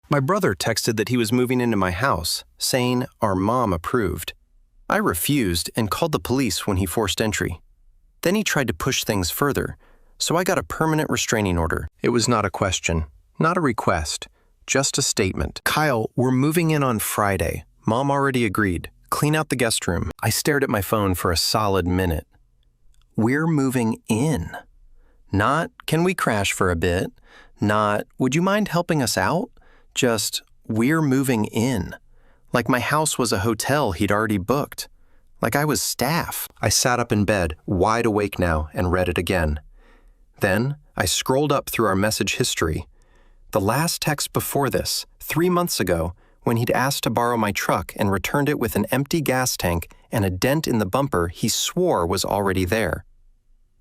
My brother texted that he was moving into my house, saying our mom approved. I refused and called the police when he forced entry. Then he tried to push things further, so I got a permanent restraining order. It was not a question, not a request, just a statement. Kyle, we're moving in on Friday. Mom already agreed. Clean out the guest room. I stared at my phone for a solid minute. We're moving in. Not, can we crash for a bit? Not, would you mind helping us out? Just, we're moving in. Like my house was a hotel he'd already booked. Like I was staff. I sat up in bed, wide awake now, and read it again. Then, I scrolled up through our message history. The last text before this, 3 months ago, when he'd asked to borrow my truck and returned it with an empty gas tank and a dent in the bumper he swore was already there.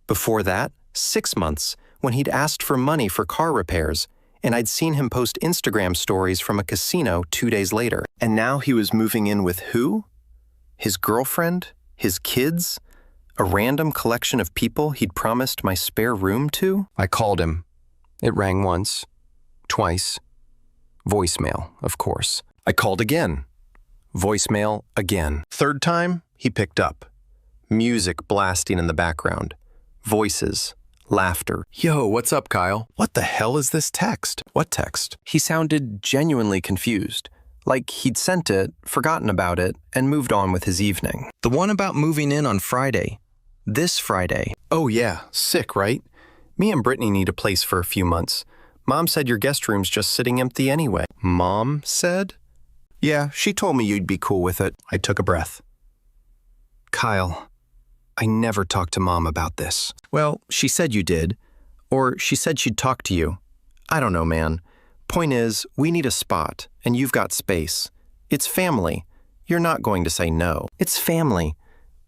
Before that, 6 months, when he'd asked for money for car repairs, and I'd seen him post Instagram stories from a casino 2 days later. And now he was moving in with who? His girlfriend? His kids? A random collection of people he'd promised my spare room to? I called him. It rang once, twice. Voicemail, of course. I called again. Voicemail again. Third time, he picked up. Music blasting in the background. Voices. Laughter. Yo, what's up, Kyle? What the hell is this text? What text? He sounded genuinely confused. Like he'd sent it, forgotten about it, and moved on with his evening. The one about moving in on Friday. This Friday. Oh yeah, sick, right? Me and Brittany need a place for a few months. Mom said your guest room's just sitting empty anyway. Mom said? Yeah, she told me you'd be cool with it. I took a breath. Kyle, I never talked to Mom about this. Well, she said you did. Or she said she'd talk to you. I don't know, man. Point is, we need a spot, and you've got space. It's family. You're not going to say no. It's family.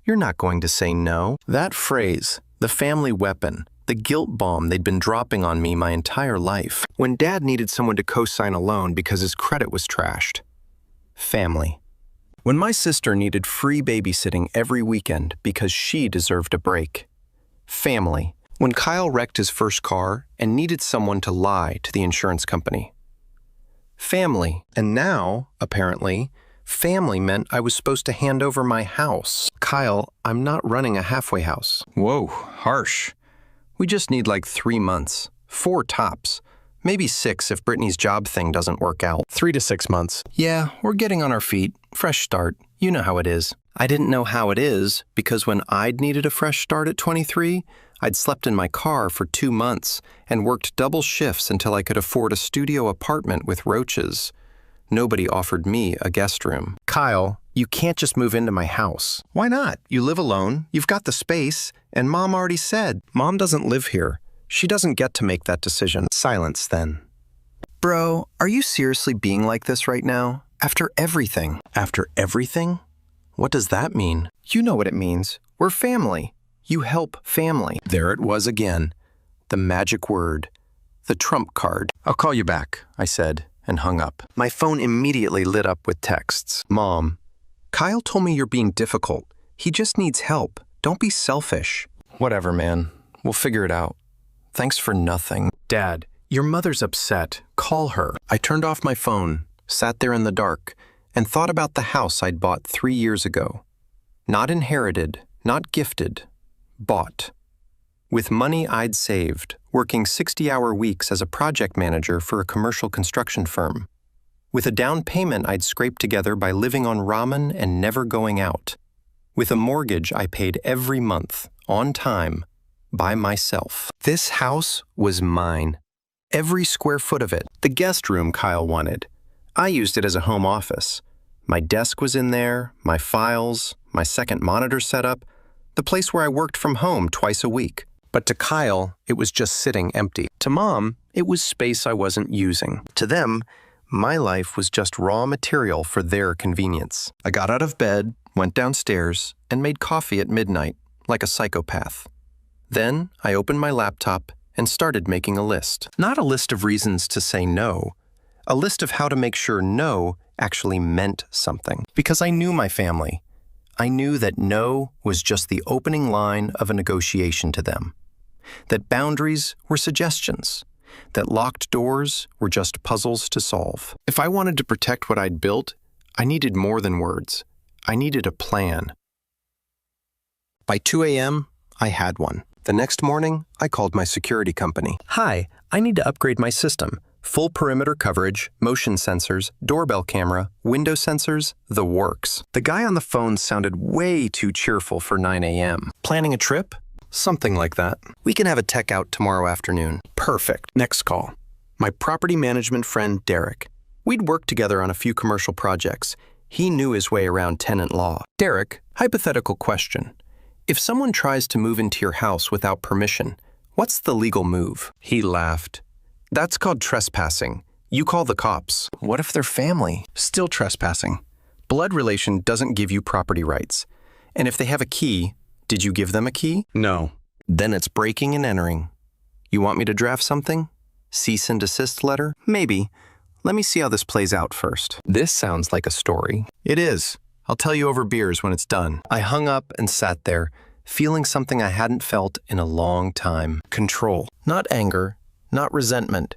You're not going to say no. That phrase, the family weapon, the guilt bomb they'd been dropping on me my entire life. When Dad needed someone to co-sign a loan because his credit was trashed. Family. When my sister needed free babysitting every weekend because she deserved a break. Family. When Kyle wrecked his first car and needed someone to lie to the insurance company. Family. And now, apparently, family meant I was supposed to hand over my house. Kyle, I'm not running a halfway house. Whoa, harsh. We just need like 3 months. 4 tops. Maybe 6 if Brittany's job thing doesn't work out. 3 to 6 months. Yeah, we're getting on our feet. Fresh start. You know how it is. I didn't know how it is because when I'd needed a fresh start at 23, I'd slept in my car for 2 months and worked double shifts until I could afford a studio apartment with roaches. Nobody offered me a guest room. Kyle, you can't just move into my house. Why not? You live alone, you've got the space, and Mom already said, Mom doesn't live here. She doesn't get to make that decision. Silence then. Bro, are you seriously being like this right now? After everything. After everything? What does that mean? You know what it means. We're family. You help family. There it was again. The magic word. The trump card. I'll call you back, I said, and hung up. My phone immediately lit up with texts. Mom, Kyle told me you're being difficult. He just needs help. Don't be selfish. Whatever, man. We'll figure it out. Thanks for nothing. Dad, your mother's upset. Call her. I turned off my phone, sat there in the dark, and thought about the house I'd bought 3 years ago. Not inherited, not gifted, bought. With money I'd saved, working 60-hour weeks as a project manager for a commercial construction firm. With a down payment I'd scraped together by living on ramen and never going out. With a mortgage I paid every month, on time, by myself. This house was mine. Every square foot of it. The guest room Kyle wanted. I used it as a home office. My desk was in there, my files, my second monitor setup, the place where I worked from home twice a week. But to Kyle, it was just sitting empty. To Mom, it was space I wasn't using. To them, my life was just raw material for their convenience. I got out of bed, went downstairs, and made coffee at midnight, like a psychopath. Then I opened my laptop and started making a list. Not a list of reasons to say no, a list of how to make sure no actually meant something. Because I knew my family. I knew that no was just the opening line of a negotiation to them. That boundaries were suggestions. that locked doors were just puzzles to solve. If I wanted to protect what I'd built, I needed more than words. I needed a plan. By 2 a.m., I had one. The next morning, I called my security company. Hi, I need to upgrade my system. Full perimeter coverage, motion sensors, doorbell camera, window sensors, the works. The guy on the phone sounded way too cheerful for 9 a.m. Planning a trip? Something like that. We can have a tech out tomorrow afternoon. Perfect. Next call. My property management friend, Derek. We'd worked together on a few commercial projects. He knew his way around tenant law. Derek, hypothetical question. If someone tries to move into your house without permission, what's the legal move? He laughed. That's called trespassing. You call the cops. What if they're family? Still trespassing. Blood relation doesn't give you property rights. And if they have a key, did you give them a key? No. Then it's breaking and entering. You want me to draft something? Cease and desist letter? Maybe. Let me see how this plays out first. This sounds like a story. It is. I'll tell you over beers when it's done. I hung up and sat there, feeling something I hadn't felt in a long time. Control. Not anger, not resentment,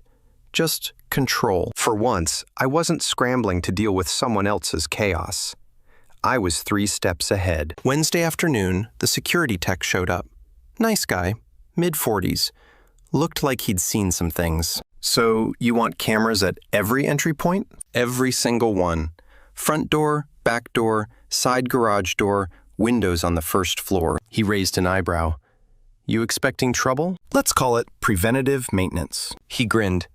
just control. For once, I wasn't scrambling to deal with someone else's chaos. I was 3 steps ahead. Wednesday afternoon, the security tech showed up. Nice guy, mid-40s. Looked like he'd seen some things. So, you want cameras at every entry point? Every single one. Front door, back door, side garage door, windows on the first floor. He raised an eyebrow. You expecting trouble? Let's call it preventative maintenance. He grinned.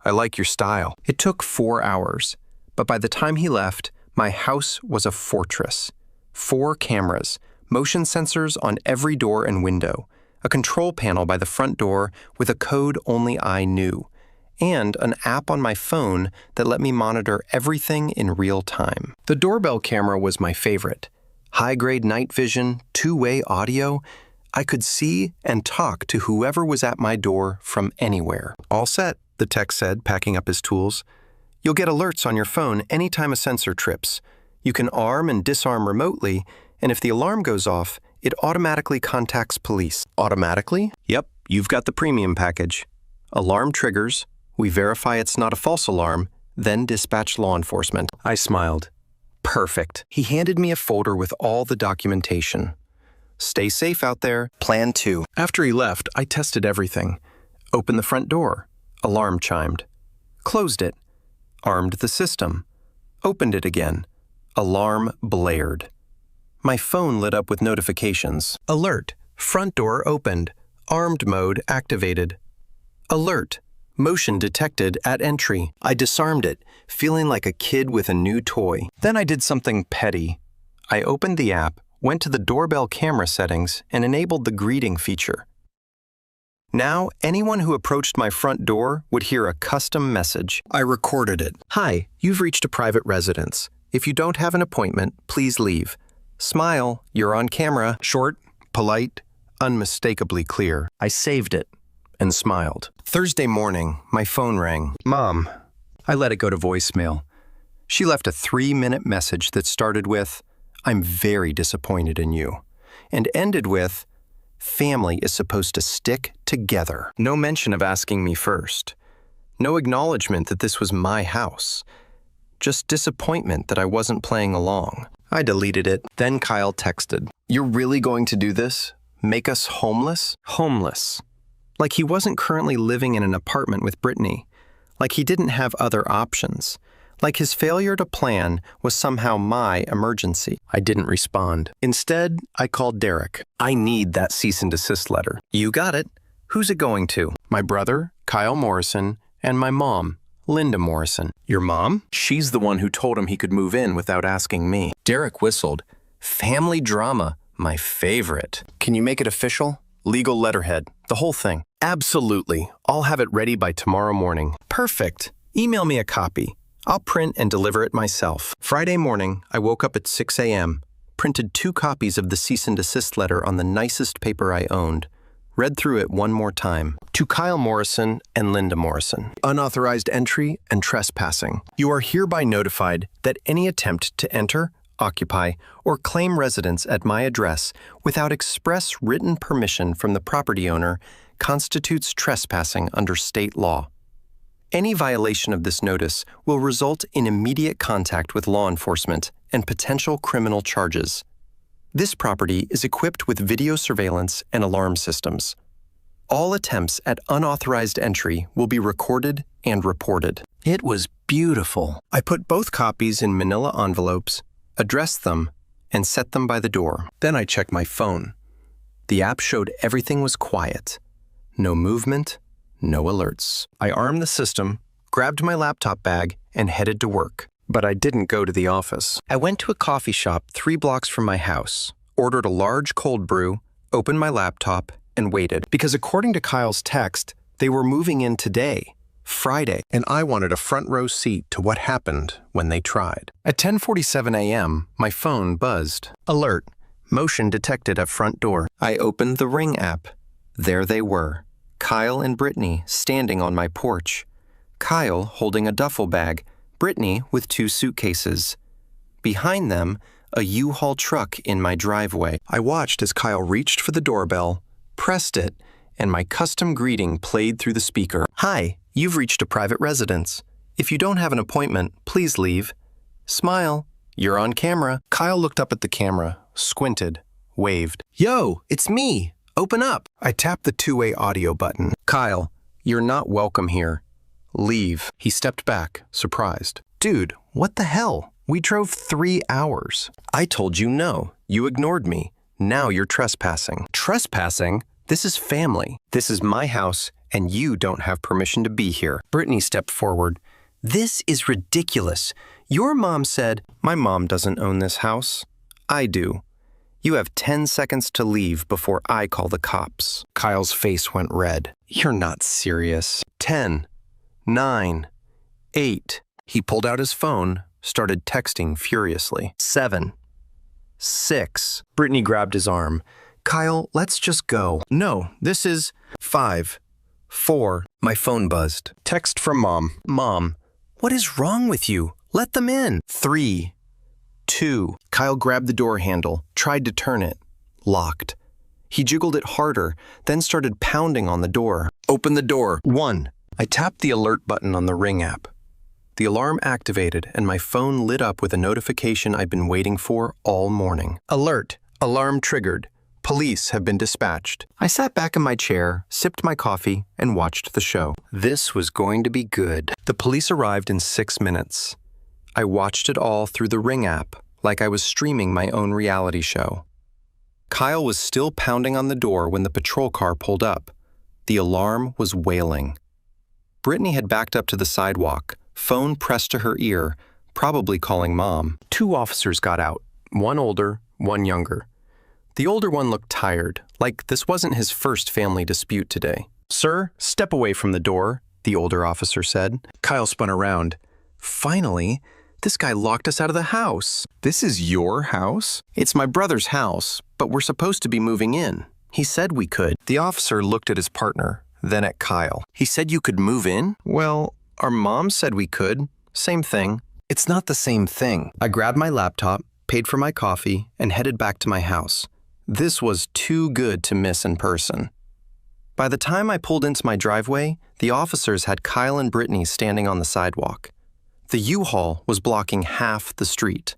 I like your style. It took 4 hours, but by the time he left, my house was a fortress. 4 cameras, motion sensors on every door and window, a control panel by the front door with a code only I knew, and an app on my phone that let me monitor everything in real time. The doorbell camera was my favorite. High-grade night vision, 2-way audio. I could see and talk to whoever was at my door from anywhere. All set, the tech said, packing up his tools. You'll get alerts on your phone anytime a sensor trips. You can arm and disarm remotely, and if the alarm goes off, it automatically contacts police. Automatically? Yep, you've got the premium package. Alarm triggers. We verify it's not a false alarm, then dispatch law enforcement. I smiled. Perfect. He handed me a folder with all the documentation. Stay safe out there. Plan 2. After he left, I tested everything. Opened the front door. Alarm chimed. Closed it. Armed the system. Opened it again. Alarm blared. My phone lit up with notifications. Alert. Front door opened. Armed mode activated. Alert. Motion detected at entry. I disarmed it, feeling like a kid with a new toy. Then I did something petty. I opened the app, went to the doorbell camera settings, and enabled the greeting feature. Now, anyone who approached my front door would hear a custom message. I recorded it. Hi, you've reached a private residence. If you don't have an appointment, please leave. Smile, you're on camera. Short, polite, unmistakably clear. I saved it and smiled. Thursday morning, my phone rang. Mom. I let it go to voicemail. She left a 3-minute message that started with, I'm very disappointed in you, and ended with, family is supposed to stick together. No mention of asking me first. No acknowledgement that this was my house. Just disappointment that I wasn't playing along. I deleted it. Then Kyle texted, You're really going to do this? Make us homeless? Homeless. Like he wasn't currently living in an apartment with Brittany. Like he didn't have other options. Like his failure to plan was somehow my emergency. I didn't respond. Instead, I called Derek. I need that cease and desist letter. You got it. Who's it going to? My brother, Kyle Morrison, and my mom, Linda Morrison. Your mom? She's the one who told him he could move in without asking me. Derek whistled. Family drama, my favorite. Can you make it official? Legal letterhead, the whole thing. Absolutely. I'll have it ready by tomorrow morning. Perfect. Email me a copy. I'll print and deliver it myself. Friday morning, I woke up at 6 a.m., printed 2 copies of the cease and desist letter on the nicest paper I owned, read through it one more time. To Kyle Morrison and Linda Morrison. Unauthorized entry and trespassing. You are hereby notified that any attempt to enter, occupy, or claim residence at my address without express written permission from the property owner constitutes trespassing under state law. Any violation of this notice will result in immediate contact with law enforcement and potential criminal charges. This property is equipped with video surveillance and alarm systems. All attempts at unauthorized entry will be recorded and reported. It was beautiful. I put both copies in manila envelopes, addressed them, and set them by the door. Then I checked my phone. The app showed everything was quiet. No movement, no alerts. I armed the system, grabbed my laptop bag, and headed to work. But I didn't go to the office. I went to a coffee shop 3 blocks from my house, ordered a large cold brew, opened my laptop, and waited. Because according to Kyle's text, they were moving in today, Friday, and I wanted a front row seat to what happened when they tried. At 10:47 a.m., my phone buzzed. Alert. Motion detected at front door. I opened the Ring app. There they were, Kyle and Brittany standing on my porch. Kyle holding a duffel bag, Brittany with 2 suitcases. Behind them, a U-Haul truck in my driveway. I watched as Kyle reached for the doorbell, pressed it, and my custom greeting played through the speaker. Hi, you've reached a private residence. If you don't have an appointment, please leave. Smile. You're on camera. Kyle looked up at the camera, squinted, waved. Yo, it's me. Open up. I tapped the 2-way audio button. Kyle, you're not welcome here. Leave. He stepped back, surprised. Dude, what the hell? We drove 3 hours. I told you no. You ignored me. Now you're trespassing. Trespassing? This is family. This is my house, and you don't have permission to be here. Brittany stepped forward. This is ridiculous. Your mom said, my mom doesn't own this house. I do. You have 10 seconds to leave before I call the cops. Kyle's face went red. You're not serious. 10, 9, 8. He pulled out his phone, started texting furiously. 7, 6. Brittany grabbed his arm. Kyle, let's just go. No, this is 5, 4. My phone buzzed. Text from Mom. Mom, what is wrong with you? Let them in. 3, 2. Kyle grabbed the door handle, tried to turn it. Locked. He jiggled it harder, then started pounding on the door. Open the door. 1. I tapped the alert button on the Ring app. The alarm activated and my phone lit up with a notification I'd been waiting for all morning. Alert. Alarm triggered. Police have been dispatched. I sat back in my chair, sipped my coffee, and watched the show. This was going to be good. The police arrived in 6 minutes. I watched it all through the Ring app, like I was streaming my own reality show. Kyle was still pounding on the door when the patrol car pulled up. The alarm was wailing. Brittany had backed up to the sidewalk, phone pressed to her ear, probably calling Mom. 2 officers got out, one older, one younger. The older one looked tired, like this wasn't his first family dispute today. Sir, step away from the door, the older officer said. Kyle spun around. Finally, this guy locked us out of the house. This is your house? It's my brother's house, but we're supposed to be moving in. He said we could. The officer looked at his partner, then at Kyle. He said you could move in? Well, our mom said we could. Same thing. It's not the same thing. I grabbed my laptop, paid for my coffee, and headed back to my house. This was too good to miss in person. By the time I pulled into my driveway, the officers had Kyle and Brittany standing on the sidewalk. The U-Haul was blocking half the street.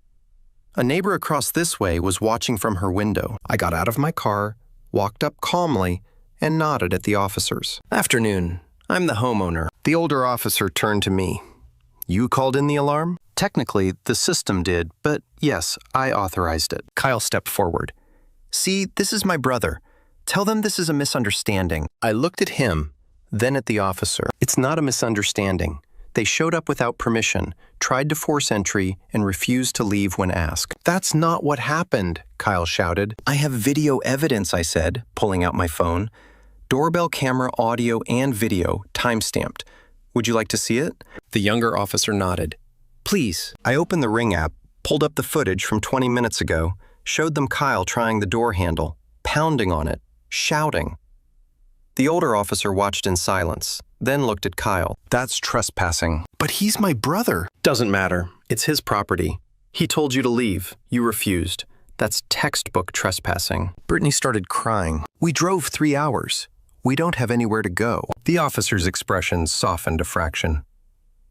A neighbor across this way was watching from her window. I got out of my car, walked up calmly, and nodded at the officers. Afternoon. I'm the homeowner. The older officer turned to me. You called in the alarm? Technically, the system did, but yes, I authorized it. Kyle stepped forward. See, this is my brother. Tell them this is a misunderstanding. I looked at him, then at the officer. It's not a misunderstanding. They showed up without permission, tried to force entry, and refused to leave when asked. That's not what happened, Kyle shouted. I have video evidence, I said, pulling out my phone. Doorbell camera audio and video, time-stamped. Would you like to see it? The younger officer nodded. Please. I opened the Ring app, pulled up the footage from 20 minutes ago, showed them Kyle trying the door handle, pounding on it, shouting. The older officer watched in silence, then looked at Kyle. That's trespassing. But he's my brother. Doesn't matter. It's his property. He told you to leave. You refused. That's textbook trespassing. Brittany started crying. We drove 3 hours. We don't have anywhere to go. The officer's expression softened a fraction.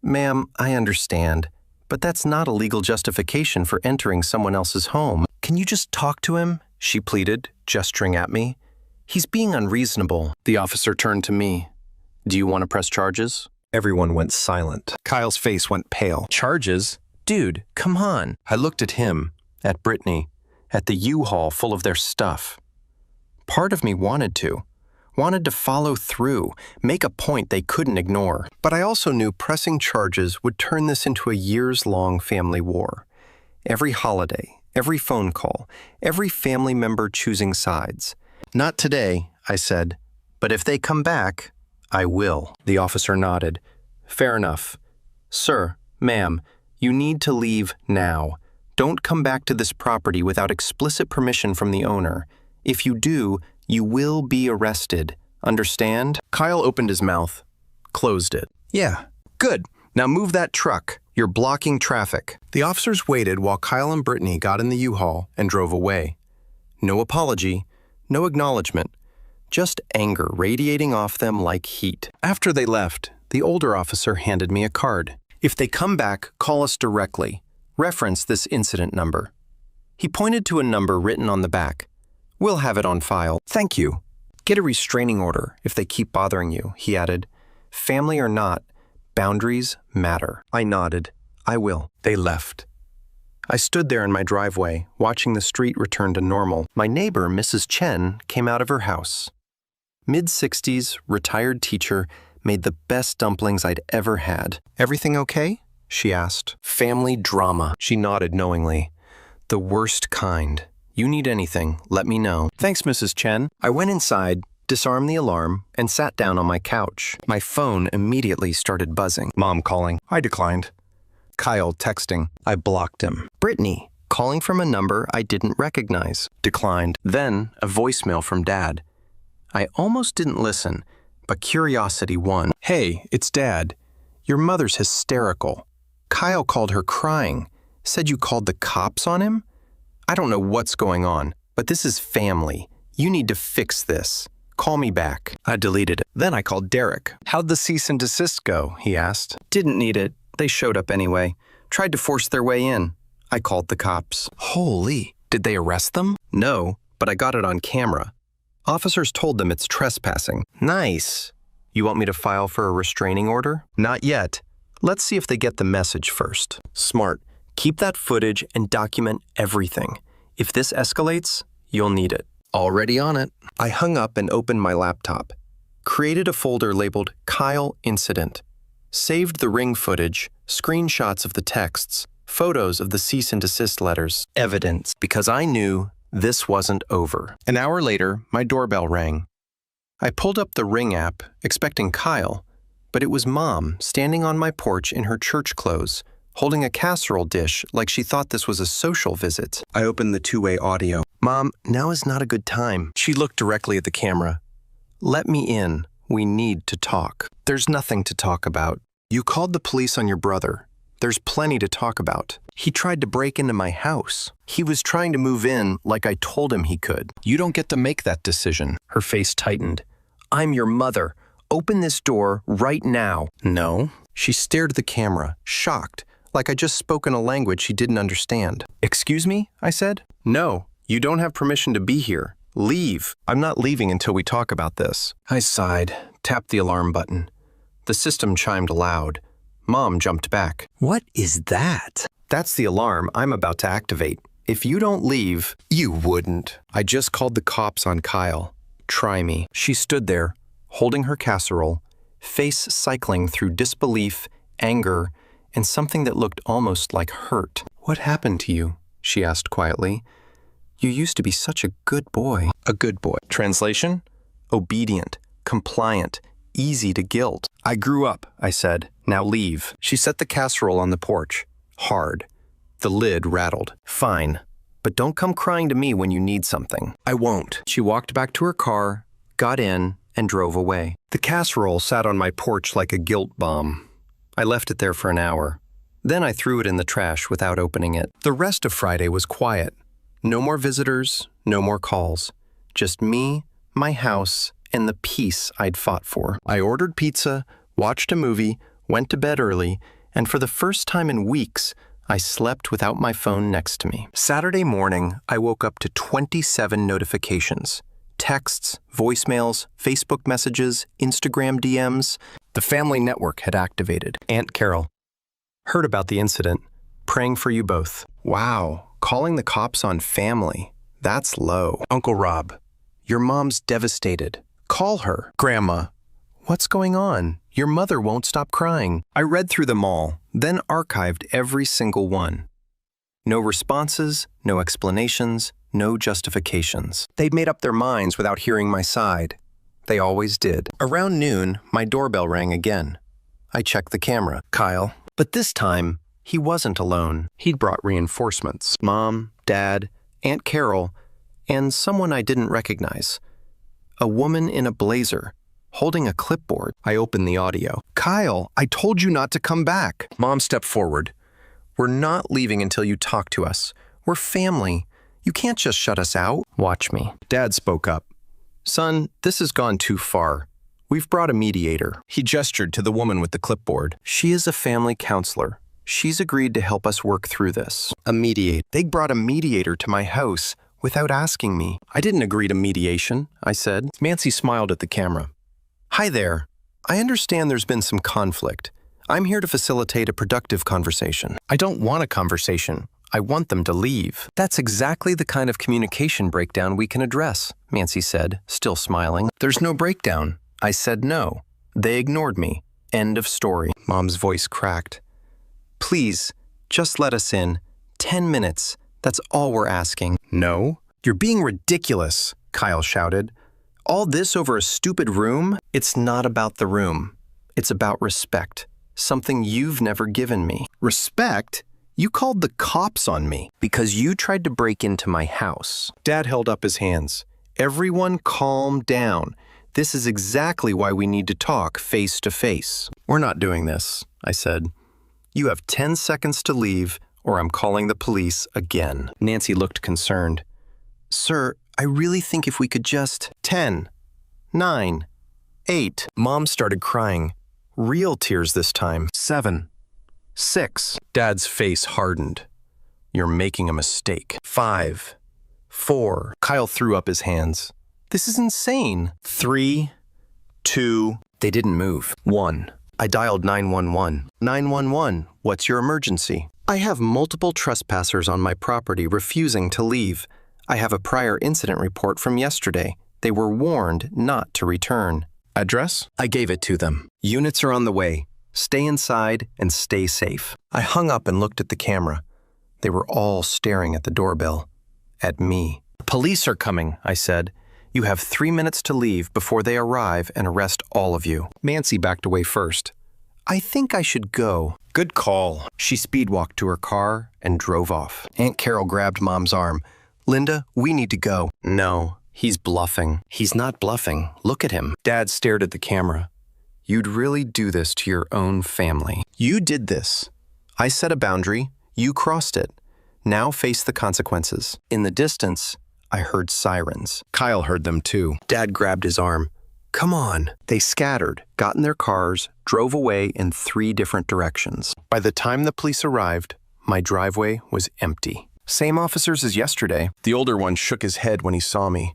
Ma'am, I understand, but that's not a legal justification for entering someone else's home. Can you just talk to him? She pleaded, gesturing at me. He's being unreasonable. The officer turned to me. Do you want to press charges? Everyone went silent. Kyle's face went pale. Charges? Dude, come on. I looked at him, at Brittany, at the U-Haul full of their stuff. Part of me wanted to follow through, make a point they couldn't ignore. But I also knew pressing charges would turn this into a years-long family war. Every holiday, every phone call, every family member choosing sides. Not today, I said, but if they come back, I will. The officer nodded. Fair enough. Sir, ma'am, you need to leave now. Don't come back to this property without explicit permission from the owner. If you do, you will be arrested. Understand? Kyle opened his mouth, closed it. Yeah, good. Now move that truck. You're blocking traffic. The officers waited while Kyle and Brittany got in the U-Haul and drove away. No apology, no acknowledgement, just anger radiating off them like heat. After they left, the older officer handed me a card. If they come back, call us directly. Reference this incident number. He pointed to a number written on the back. We'll have it on file. Thank you. Get a restraining order if they keep bothering you, he added. Family or not, boundaries matter. I nodded. I will. They left. I stood there in my driveway, watching the street return to normal. My neighbor, Mrs. Chen, came out of her house. Mid-60s, retired teacher, made the best dumplings I'd ever had. Everything okay? She asked. Family drama. She nodded knowingly. The worst kind. You need anything, let me know. Thanks, Mrs. Chen. I went inside, disarmed the alarm, and sat down on my couch. My phone immediately started buzzing. Mom calling. I declined. Kyle texting. I blocked him. Brittany calling from a number I didn't recognize. Declined. Then a voicemail from Dad. I almost didn't listen, but curiosity won. Hey, it's Dad. Your mother's hysterical. Kyle called her crying. Said you called the cops on him? I don't know what's going on, but this is family. You need to fix this. Call me back. I deleted it. Then I called Derek. How'd the cease and desist go? He asked. Didn't need it. They showed up anyway. Tried to force their way in. I called the cops. Holy, did they arrest them? No, but I got it on camera. Officers told them it's trespassing. Nice. You want me to file for a restraining order? Not yet. Let's see if they get the message first. Smart. Keep that footage and document everything. If this escalates, you'll need it. Already on it. I hung up and opened my laptop. Created a folder labeled Kyle Incident. Saved the ring footage, screenshots of the texts, photos of the cease and desist letters, evidence, because I knew this wasn't over. An hour later, my doorbell rang. I pulled up the Ring app, expecting Kyle, but it was Mom standing on my porch in her church clothes, holding a casserole dish like she thought this was a social visit. I opened the two-way audio. Mom, now is not a good time. She looked directly at the camera. Let me in. We need to talk. There's nothing to talk about. You called the police on your brother. There's plenty to talk about. He tried to break into my house. He was trying to move in like I told him he could. You don't get to make that decision. Her face tightened. I'm your mother. Open this door right now. No. She stared at the camera, shocked, like I'd just spoken a language she didn't understand. Excuse me? I said. No, you don't have permission to be here. Leave. I'm not leaving until we talk about this. I sighed, tapped the alarm button. The system chimed loud. Mom jumped back. What is that? That's the alarm I'm about to activate. If you don't leave, you wouldn't. I just called the cops on Kyle. Try me. She stood there, holding her casserole, face cycling through disbelief, anger, and something that looked almost like hurt. What happened to you? She asked quietly. You used to be such a good boy. A good boy. Translation? Obedient, compliant, easy to guilt. I grew up, I said. Now leave. She set the casserole on the porch. Hard. The lid rattled. Fine. But don't come crying to me when you need something. I won't. She walked back to her car, got in, and drove away. The casserole sat on my porch like a guilt bomb. I left it there for an hour. Then I threw it in the trash without opening it. The rest of Friday was quiet. No more visitors, no more calls. Just me, my house, and the peace I'd fought for. I ordered pizza, watched a movie, went to bed early, and for the first time in weeks, I slept without my phone next to me. Saturday morning, I woke up to 27 notifications. Texts, voicemails, Facebook messages, Instagram DMs. The family network had activated. Aunt Carol. Heard about the incident. Praying for you both. Wow, calling the cops on family. That's low. Uncle Rob. Your mom's devastated. Call her. Grandma. What's going on? Your mother won't stop crying. I read through them all, then archived every single one. No responses, no explanations, no justifications. They'd made up their minds without hearing my side. They always did. Around noon, my doorbell rang again. I checked the camera. Kyle. But this time, he wasn't alone. He'd brought reinforcements. Mom, Dad, Aunt Carol, and someone I didn't recognize. A woman in a blazer, holding a clipboard. I opened the audio. Kyle, I told you not to come back. Mom stepped forward. We're not leaving until you talk to us. We're family. You can't just shut us out. Watch me. Dad spoke up. Son, this has gone too far. We've brought a mediator. He gestured to the woman with the clipboard. She is a family counselor. She's agreed to help us work through this. A mediator. They brought a mediator to my house without asking me. I didn't agree to mediation, I said. Nancy smiled at the camera. Hi there. I understand there's been some conflict. I'm here to facilitate a productive conversation. I don't want a conversation. I want them to leave. That's exactly the kind of communication breakdown we can address, Nancy said, still smiling. There's no breakdown. I said no. They ignored me. End of story. Mom's voice cracked. Please, just let us in. 10 minutes. That's all we're asking. No? You're being ridiculous, Kyle shouted. All this over a stupid room? It's not about the room. It's about respect. Something you've never given me. Respect? You called the cops on me because you tried to break into my house. Dad held up his hands. Everyone calm down. This is exactly why we need to talk face to face. We're not doing this, I said. You have 10 seconds to leave or I'm calling the police again. Nancy looked concerned. Sir, I really think if we could just... 10, 9, 8. Mom started crying. Real tears this time. 7, 6. Dad's face hardened. You're making a mistake. 5, 4. Kyle threw up his hands. This is insane. 3, 2. They didn't move. 1. I dialed 911. 911, what's your emergency? I have multiple trespassers on my property refusing to leave. I have a prior incident report from yesterday. They were warned not to return. Address? I gave it to them. Units are on the way. Stay inside and stay safe. I hung up and looked at the camera. They were all staring at the doorbell. At me. Police are coming, I said. You have 3 minutes to leave before they arrive and arrest all of you. Nancy backed away first. I think I should go. Good call. She speed-walked to her car and drove off. Aunt Carol grabbed Mom's arm. Linda, we need to go. No, he's bluffing. He's not bluffing. Look at him. Dad stared at the camera. You'd really do this to your own family. You did this. I set a boundary. You crossed it. Now face the consequences. In the distance, I heard sirens. Kyle heard them too. Dad grabbed his arm. Come on. They scattered, got in their cars, drove away in 3 different directions. By the time the police arrived, my driveway was empty. Same officers as yesterday. The older one shook his head when he saw me.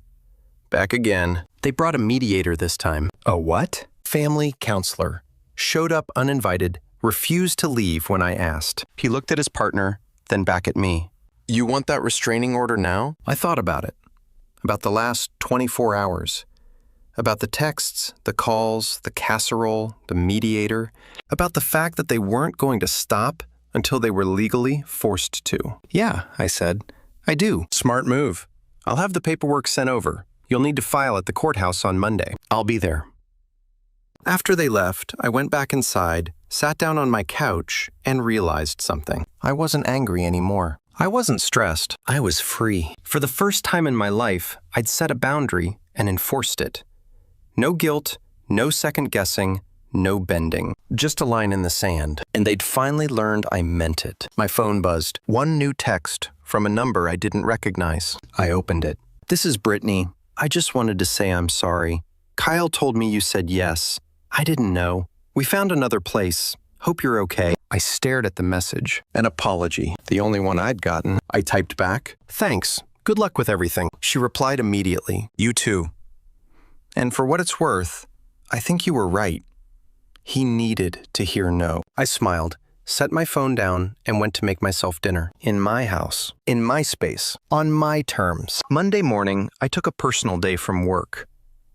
Back again. They brought a mediator this time. A what? Family counselor. Showed up uninvited, refused to leave when I asked. He looked at his partner, then back at me. You want that restraining order now? I thought about it. About the last 24 hours. About the texts, the calls, the casserole, the mediator. About the fact that they weren't going to stop until they were legally forced to. Yeah, I said. I do. Smart move. I'll have the paperwork sent over. You'll need to file at the courthouse on Monday. I'll be there. After they left, I went back inside, sat down on my couch, and realized something. I wasn't angry anymore. I wasn't stressed. I was free. For the first time in my life, I'd set a boundary and enforced it. No guilt, no second guessing, no bending. Just a line in the sand. And they'd finally learned I meant it. My phone buzzed. One new text from a number I didn't recognize. I opened it. This is Brittany. I just wanted to say I'm sorry. Kyle told me you said yes. I didn't know. We found another place. Hope you're okay. I stared at the message. An apology. The only one I'd gotten. I typed back. Thanks. Good luck with everything. She replied immediately. You too. And for what it's worth, I think you were right. He needed to hear no. I smiled, set my phone down, and went to make myself dinner. In my house. In my space. On my terms. Monday morning, I took a personal day from work.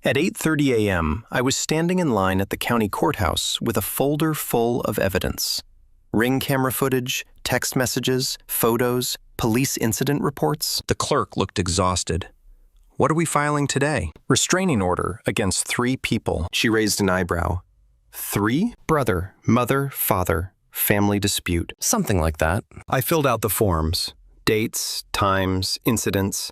At 8:30 a.m., I was standing in line at the county courthouse with a folder full of evidence. Ring camera footage, text messages, photos, police incident reports. The clerk looked exhausted. What are we filing today? Restraining order against 3 people. She raised an eyebrow. 3? Brother, mother, father, family dispute. Something like that. I filled out the forms. Dates, times, incidents,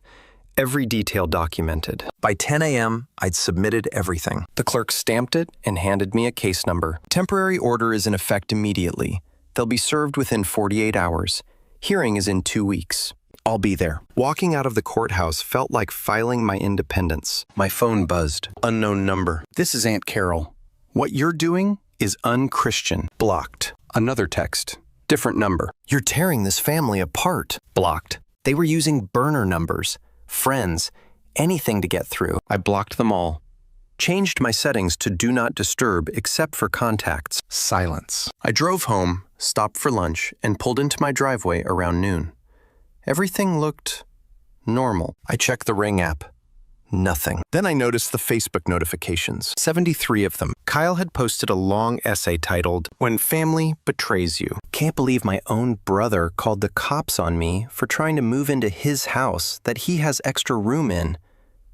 every detail documented. By 10 a.m., I'd submitted everything. The clerk stamped it and handed me a case number. Temporary order is in effect immediately. They'll be served within 48 hours. Hearing is in 2 weeks. I'll be there. Walking out of the courthouse felt like filing my independence. My phone buzzed. Unknown number. This is Aunt Carol. What you're doing is unchristian. Blocked. Another text. Different number. You're tearing this family apart. Blocked. They were using burner numbers, friends, anything to get through. I blocked them all. Changed my settings to do not disturb except for contacts. Silence. I drove home, stopped for lunch, and pulled into my driveway around noon. Everything looked normal. I checked the Ring app. Nothing. Then I noticed the Facebook notifications. 73 of them. Kyle had posted a long essay titled, "When Family Betrays You." Can't believe my own brother called the cops on me for trying to move into his house that he has extra room in.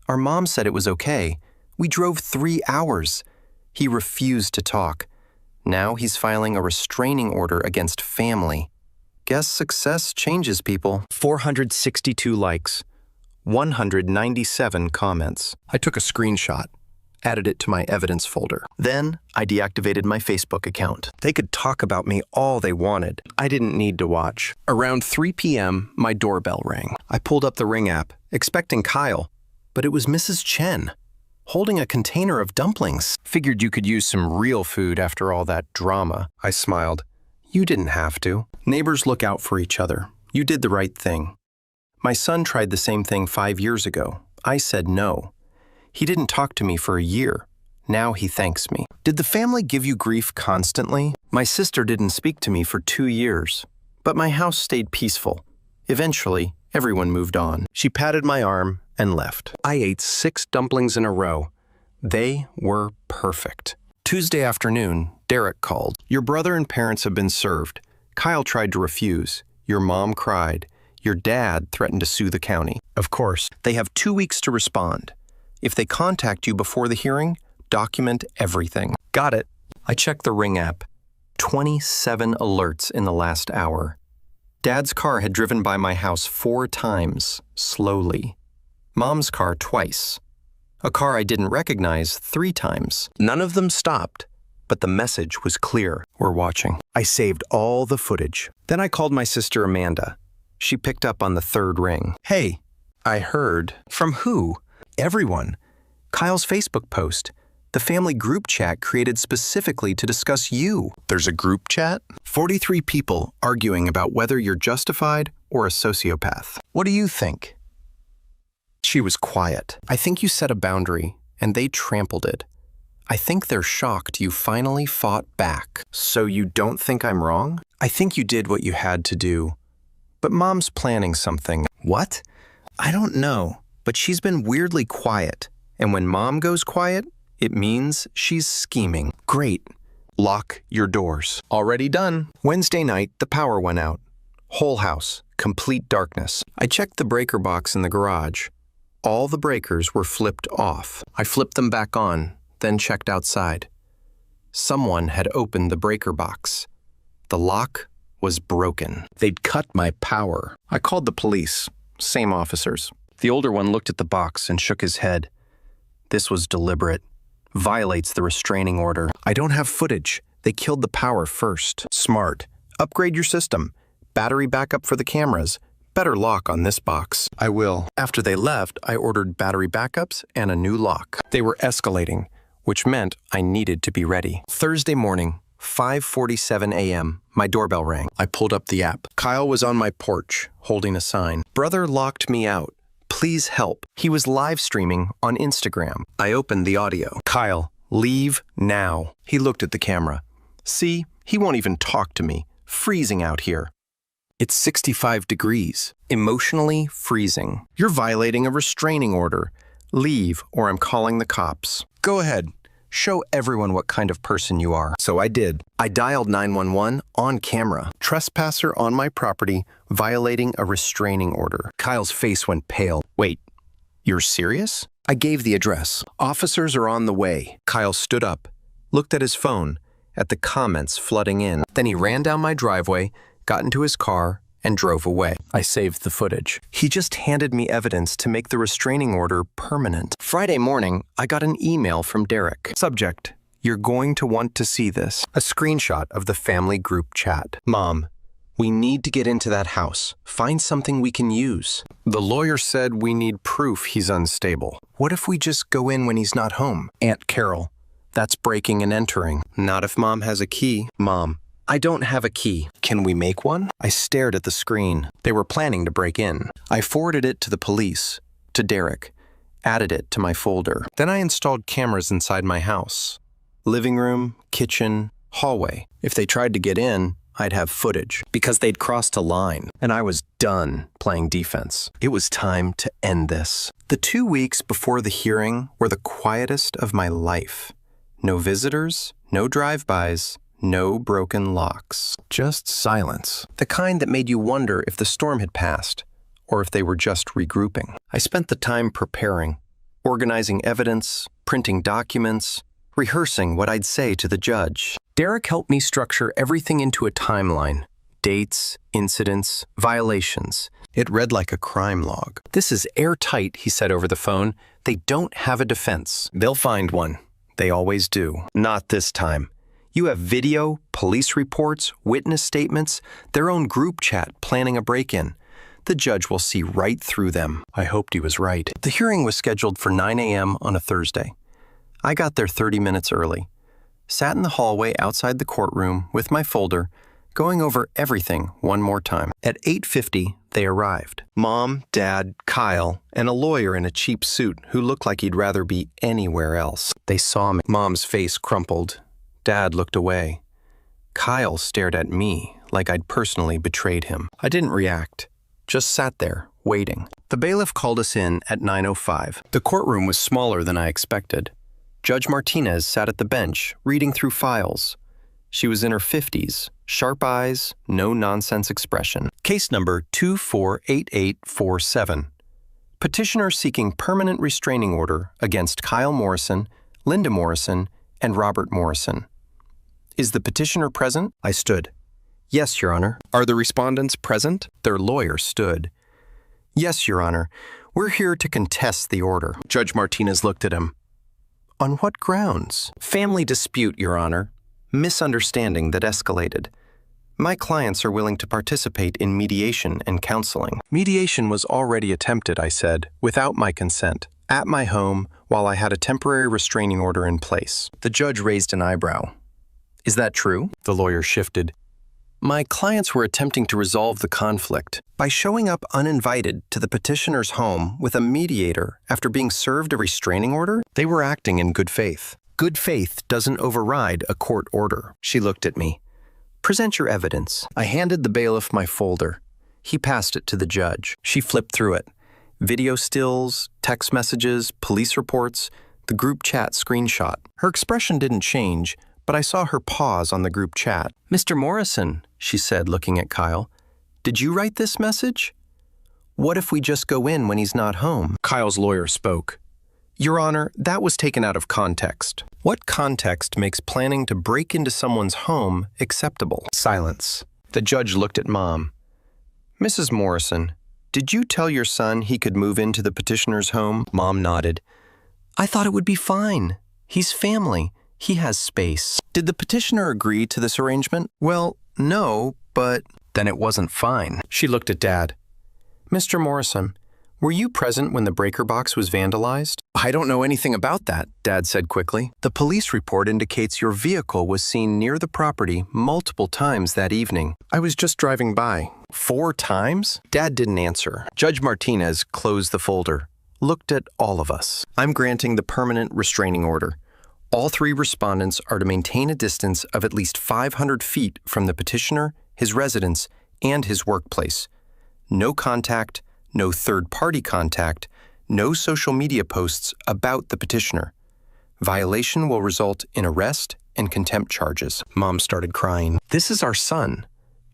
Our mom said it was okay. We drove 3 hours. He refused to talk. Now he's filing a restraining order against family. Guess success changes people. 462 likes. 197 comments. I took a screenshot, added it to my evidence folder. Then I deactivated my Facebook account. They could talk about me all they wanted. I didn't need to watch. Around 3 p.m., my doorbell rang. I pulled up the Ring app, expecting Kyle, but it was Mrs. Chen, holding a container of dumplings. Figured you could use some real food after all that drama. I smiled. You didn't have to. Neighbors look out for each other. You did the right thing. My son tried the same thing 5 years ago. I said no. He didn't talk to me for a year. Now he thanks me. Did the family give you grief constantly? My sister didn't speak to me for 2 years, but my house stayed peaceful. Eventually, everyone moved on. She patted my arm and left. I ate 6 dumplings in a row. They were perfect. Tuesday afternoon, Derek called. Your brother and parents have been served. Kyle tried to refuse. Your mom cried. Your dad threatened to sue the county. Of course, they have 2 weeks to respond. If they contact you before the hearing, document everything. Got it. I checked the Ring app. 27 alerts in the last hour. Dad's car had driven by my house 4 times, slowly. Mom's car twice. A car I didn't recognize 3 times. None of them stopped, but the message was clear. We're watching. I saved all the footage. Then I called my sister Amanda. She picked up on the 3rd ring. Hey, I heard. From who? Everyone. Kyle's Facebook post. The family group chat created specifically to discuss you. There's a group chat? 43 people arguing about whether you're justified or a sociopath. What do you think? She was quiet. I think you set a boundary, and they trampled it. I think they're shocked you finally fought back. So you don't think I'm wrong? I think you did what you had to do. But Mom's planning something. What? I don't know, but she's been weirdly quiet. And when Mom goes quiet, it means she's scheming. Great. Lock your doors. Already done. Wednesday night, the power went out. Whole house, complete darkness. I checked the breaker box in the garage. All the breakers were flipped off. I flipped them back on, then checked outside. Someone had opened the breaker box. The lock was broken. They'd cut my power. I called the police. Same officers. The older one looked at the box and shook his head. This was deliberate. Violates the restraining order. I don't have footage. They killed the power first. Smart. Upgrade your system. Battery backup for the cameras. Better lock on this box. I will. After they left, I ordered battery backups and a new lock. They were escalating, which meant I needed to be ready. Thursday morning, 5:47 a.m., my doorbell rang. I pulled up the app. Kyle was on my porch, holding a sign. Brother locked me out. Please help. He was live streaming on Instagram. I opened the audio. Kyle, leave now. He looked at the camera. See, he won't even talk to me. Freezing out here. It's 65 degrees. Emotionally freezing. You're violating a restraining order. Leave, or I'm calling the cops. Go ahead. Show everyone what kind of person you are. So I did. I dialed 911 on camera. Trespasser on my property, violating a restraining order. Kyle's face went pale. Wait, you're serious? I gave the address. Officers are on the way. Kyle stood up, looked at his phone, at the comments flooding in. Then he ran down my driveway, got into his car, and drove away. I saved the footage. He just handed me evidence to make the restraining order permanent. Friday morning, I got an email from Derek. Subject, you're going to want to see this. A screenshot of the family group chat. Mom, we need to get into that house. Find something we can use. The lawyer said we need proof he's unstable. What if we just go in when he's not home? Aunt Carol, that's breaking and entering. Not if Mom has a key. Mom, I don't have a key. Can we make one? I stared at the screen. They were planning to break in. I forwarded it to the police, to Derek, added it to my folder. Then I installed cameras inside my house. Living room, kitchen, hallway. If they tried to get in, I'd have footage, because they'd crossed a line, and I was done playing defense. It was time to end this. The 2 weeks before the hearing were the quietest of my life. No visitors, no drive-bys, no broken locks, just silence. The kind that made you wonder if the storm had passed, or if they were just regrouping. I spent the time preparing, organizing evidence, printing documents, rehearsing what I'd say to the judge. Derek helped me structure everything into a timeline. Dates, incidents, violations. It read like a crime log. This is airtight, he said over the phone. They don't have a defense. They'll find one. They always do. Not this time. You have video, police reports, witness statements, their own group chat planning a break-in. The judge will see right through them. I hoped he was right. The hearing was scheduled for 9 a.m. on a Thursday. I got there 30 minutes early. Sat in the hallway outside the courtroom with my folder, going over everything one more time. At 8:50, they arrived. Mom, Dad, Kyle, and a lawyer in a cheap suit who looked like he'd rather be anywhere else. They saw me. Mom's face crumpled. Dad looked away. Kyle stared at me like I'd personally betrayed him. I didn't react, just sat there, waiting. The bailiff called us in at 9:05. The courtroom was smaller than I expected. Judge Martinez sat at the bench, reading through files. She was in her 50s, sharp eyes, no-nonsense expression. Case number 248847. Petitioner seeking permanent restraining order against Kyle Morrison, Linda Morrison, and Robert Morrison. Is the petitioner present? I stood. Yes, Your Honor. Are the respondents present? Their lawyer stood. Yes, Your Honor. We're here to contest the order. Judge Martinez looked at him. On what grounds? Family dispute, Your Honor. Misunderstanding that escalated. My clients are willing to participate in mediation and counseling. Mediation was already attempted, I said, without my consent, at my home while I had a temporary restraining order in place. The judge raised an eyebrow. Is that true? The lawyer shifted. My clients were attempting to resolve the conflict by showing up uninvited to the petitioner's home with a mediator after being served a restraining order. They were acting in good faith. Good faith doesn't override a court order. She looked at me. Present your evidence. I handed the bailiff my folder. He passed it to the judge. She flipped through it. Video stills, text messages, police reports, the group chat screenshot. Her expression didn't change, but I saw her pause on the group chat. Mr. Morrison, she said, looking at Kyle, did you write this message? What if we just go in when he's not home? Kyle's lawyer spoke. Your Honor, that was taken out of context. What context makes planning to break into someone's home acceptable? Silence. The judge looked at Mom. Mrs. Morrison, did you tell your son he could move into the petitioner's home? Mom nodded. I thought it would be fine. He's family. He has space. Did the petitioner agree to this arrangement? Well, no, but... Then it wasn't fine. She looked at Dad. Mr. Morrison, were you present when the breaker box was vandalized? I don't know anything about that, Dad said quickly. The police report indicates your vehicle was seen near the property multiple times that evening. I was just driving by. 4 times? Dad didn't answer. Judge Martinez closed the folder, looked at all of us. I'm granting the permanent restraining order. All 3 respondents are to maintain a distance of at least 500 feet from the petitioner, his residence, and his workplace. No contact, no third-party contact, no social media posts about the petitioner. Violation will result in arrest and contempt charges. Mom started crying. This is our son.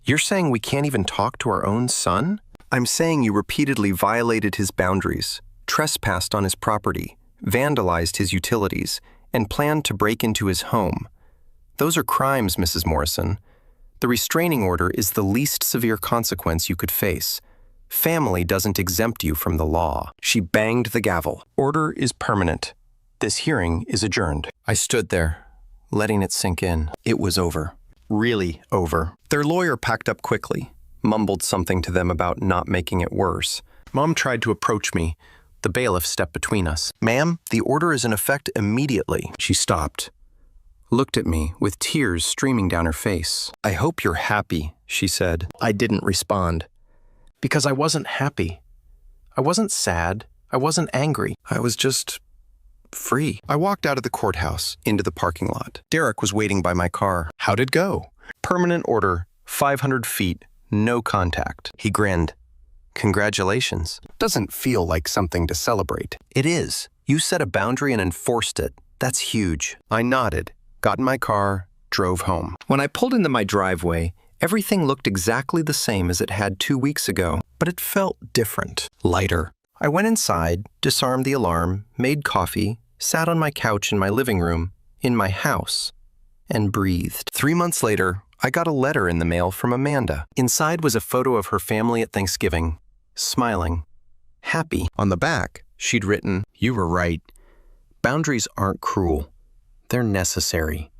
You're saying we can't even talk to our own son? I'm saying you repeatedly violated his boundaries, trespassed on his property, vandalized his utilities, and planned to break into his home. Those are crimes, Mrs. Morrison. The restraining order is the least severe consequence you could face. Family doesn't exempt you from the law. She banged the gavel. Order is permanent. This hearing is adjourned. I stood there, letting it sink in. It was over. Really over. Their lawyer packed up quickly, mumbled something to them about not making it worse. Mom tried to approach me. The bailiff stepped between us. Ma'am, the order is in effect immediately. She stopped, looked at me with tears streaming down her face. I hope you're happy, she said. I didn't respond. Because I wasn't happy. I wasn't sad. I wasn't angry. I was just free. I walked out of the courthouse into the parking lot. Derek was waiting by my car. How'd it go? Permanent order, 500 feet, no contact. He grinned. Congratulations. Doesn't feel like something to celebrate. It is. You set a boundary and enforced it. That's huge. I nodded, got in my car, drove home. When I pulled into my driveway, everything looked exactly the same as it had 2 weeks ago, but it felt different, lighter. I went inside, disarmed the alarm, made coffee, sat on my couch in my living room, in my house, and breathed. 3 months later, I got a letter in the mail from Amanda. Inside was a photo of her family at Thanksgiving, smiling, happy. On the back, she'd written, "You were right. Boundaries aren't cruel. They're necessary.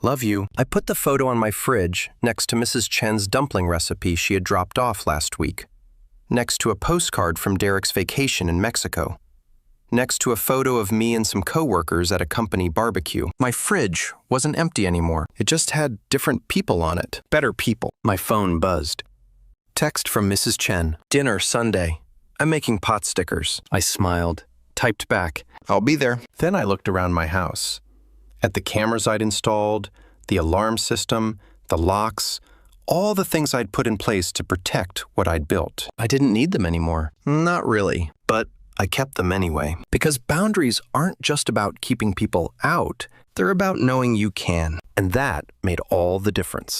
Love you." I put the photo on my fridge next to Mrs. Chen's dumpling recipe she had dropped off last week, next to a postcard from Derek's vacation in Mexico, next to a photo of me and some coworkers at a company barbecue. My fridge wasn't empty anymore. It just had different people on it. Better people. My phone buzzed. Text from Mrs. Chen. "Dinner Sunday. I'm making pot stickers." I smiled, typed back, "I'll be there." Then I looked around my house. At the cameras I'd installed, the alarm system, the locks, all the things I'd put in place to protect what I'd built. I didn't need them anymore. Not really, but I kept them anyway. Because boundaries aren't just about keeping people out, they're about knowing you can. And that made all the difference.